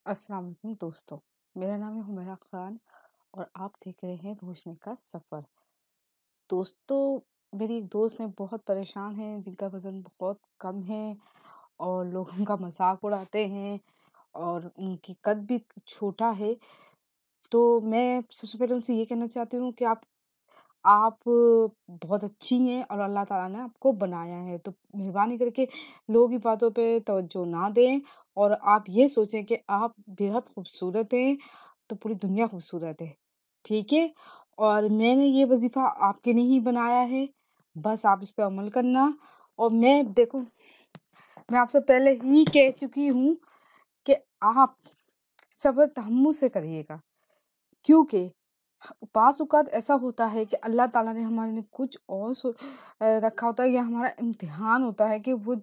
السلام علیکم دوستوں، میرا نام ہے حمیرہ خان اور آپ دیکھ رہے ہیں روشنی کا سفر۔ دوستوں، میری ایک دوست نے بہت پریشان ہیں جن کا وزن بہت کم ہے اور لوگ ان کا مذاق اڑاتے ہیں اور ان کی قد بھی چھوٹا ہے۔ تو میں سب سے پہلے ان سے یہ کہنا چاہتی ہوں کہ آپ بہت اچھی ہیں اور اللہ تعالیٰ نے آپ کو بنایا ہے، تو مہربانی کر کے لوگوں کی باتوں پہ توجہ نہ دیں اور آپ یہ سوچیں کہ آپ بےحد خوبصورت ہیں تو پوری دنیا خوبصورت ہے، ٹھیک ہے؟ اور میں نے یہ وظیفہ آپ کے لیے ہی بنایا ہے، بس آپ اس پہ عمل کرنا۔ اور میں آپ سے پہلے ہی کہہ چکی ہوں کہ آپ صبر تحمل سے کریے گا، کیونکہ بعض اوقات ایسا ہوتا ہے کہ اللہ تعالیٰ نے ہمارے لیے کچھ اور رکھا ہوتا ہے، یا ہمارا امتحان ہوتا ہے کہ وہ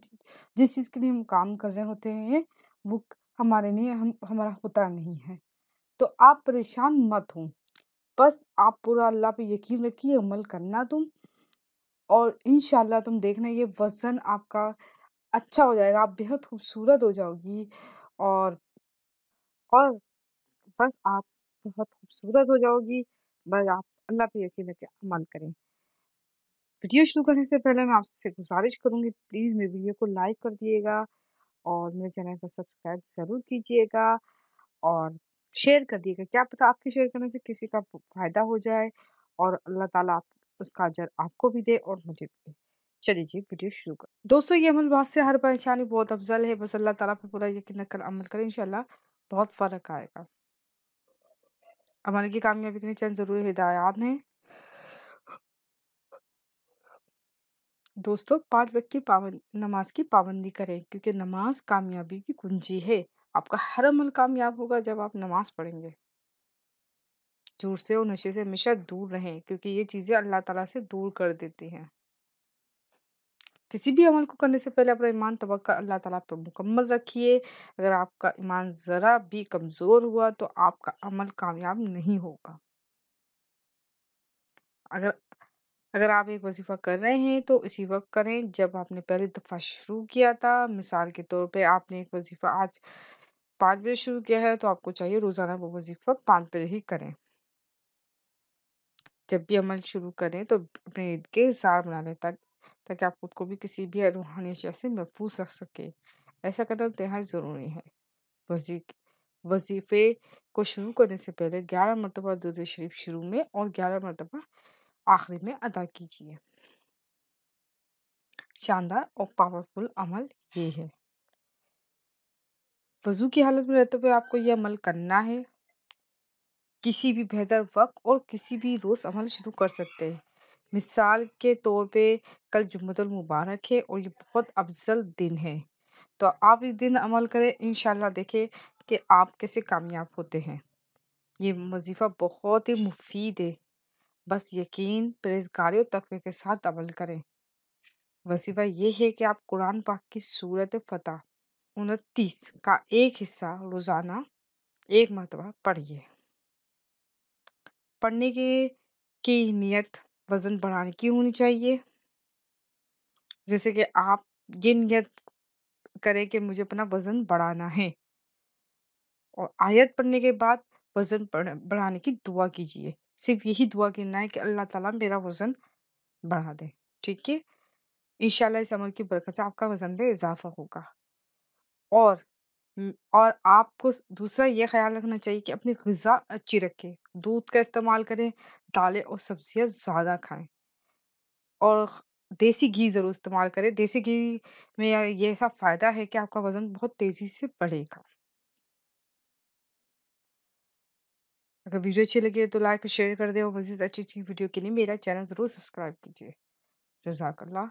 جس چیز کے لیے ہم کام کر رہے ہوتے ہیں وہ ہمارے لیے ہمارا ہوتا نہیں ہے۔ تو آپ پریشان مت ہوں، بس آپ پورا اللہ پہ یقین رکھیے، عمل کرنا اور انشاءاللہ تم دیکھنا یہ وزن آپ کا اچھا ہو جائے گا، آپ بےحد خوبصورت ہو جاؤ گی اور اور بس آپ بہت خوبصورت ہو جاؤ گی، بس آپ اللہ پہ یقین رکھ کے عمل کریں۔ ویڈیو شروع کرنے سے پہلے میں آپ سے گزارش کروں گی، پلیز میری ویڈیو کو لائک کر دیے گا اور میرے چینل کو سبسکرائب ضرور کیجیے گا اور شیئر کر دیے گا۔ کیا پتہ آپ کے شیئر کرنے سے کسی کا فائدہ ہو جائے اور اللہ تعالیٰ اس کا اجر آپ کو بھی دے اور مجھے بھی دے۔ چلیے جی، ویڈیو شروع کر دوستوں، یہ عمل بات سے ہر پریشانی بہت افضل ہے، بس اللہ تعالیٰ پہ پورا یقین رکھ کر عمل کریں، انشاءاللہ بہت فرق آئے گا۔ عمل کی کامیابی کے لیے چند ضروری ہدایات ہیں۔ دوستوں، 5 وقت کی نماز کی پابندی کریں، کیونکہ نماز کامیابی کی کنجی ہے۔ آپ کا ہر عمل کامیاب ہوگا جب آپ نماز پڑھیں گے۔ جھوٹ سے اور نشے سے ہمیشہ دور رہیں، کیونکہ یہ چیزیں اللہ تعالیٰ سے دور کر دیتی ہیں۔ کسی بھی عمل کو کرنے سے پہلے اپنا ایمان توقع اللہ تعالیٰ پہ مکمل رکھیے۔ اگر آپ کا ایمان ذرا بھی کمزور ہوا تو آپ کا عمل کامیاب نہیں ہوگا۔ اگر آپ ایک وظیفہ کر رہے ہیں تو اسی وقت کریں جب آپ نے پہلی دفعہ شروع کیا تھا۔ مثال کے طور پہ آپ نے ایک وظیفہ آج 5 بجے شروع کیا ہے تو آپ کو چاہیے روزانہ وہ وظیفہ 5 بجے ہی کریں۔ جب بھی عمل شروع کریں تو اپنے عید کے اظہار بنا لیں تاکہ آپ خود کو بھی کسی بھی روحانی اشیاء سے محفوظ رکھ سکے۔ ایسا کرنا انتہائی ضروری ہے۔ وظیفے کو شروع کرنے سے پہلے 11 مرتبہ درود شریف شروع میں اور 11 مرتبہ آخری میں ادا کیجیے۔ شاندار اور پاورفل عمل یہ ہے۔ وضو کی حالت میں رہتے ہوئے آپ کو یہ عمل کرنا ہے۔ کسی بھی بہتر وقت اور کسی بھی روز عمل شروع کر سکتے ہیں۔ مثال کے طور پہ کل جمعۃ المبارک ہے اور یہ بہت افضل دن ہے، تو آپ اس دن عمل کریں، انشاءاللہ دیکھیں کہ آپ کیسے کامیاب ہوتے ہیں۔ یہ وظیفہ بہت ہی مفید ہے، بس یقین، پرہیزگاری اور تقوی کے ساتھ عمل کریں۔ وظیفہ یہ ہے کہ آپ قرآن پاک کی سورۃ فتح 29 کا ایک حصہ روزانہ 1 مرتبہ پڑھیے۔ پڑھنے کی نیت وزن بڑھانے کی ہونی چاہیے، جیسے کہ آپ یہ نیت کریں کہ مجھے اپنا وزن بڑھانا ہے، اور آیت پڑھنے کے بعد وزن بڑھانے کی دعا کیجیے۔ صرف یہی دعا کرنا ہے کہ اللہ تعالیٰ میرا وزن بڑھا دے، ٹھیک ہے؟ انشاءاللہ اس عمل کی برکت سے آپ کا وزن میں اضافہ ہوگا۔ اور آپ کو دوسرا یہ خیال رکھنا چاہیے کہ اپنی غذا اچھی رکھیں، دودھ کا استعمال کریں، دالیں اور سبزیاں زیادہ کھائیں، اور دیسی گھی ضرور استعمال کریں۔ دیسی گھی میں یہ ایسا فائدہ ہے کہ آپ کا وزن بہت تیزی سے بڑھے گا۔ اگر ویڈیو اچھی لگے تو لائک اور شیئر کر دیں، اور مزید اچھی ویڈیو کے لیے میرا چینل ضرور سبسکرائب کیجیے۔ جزاک اللہ۔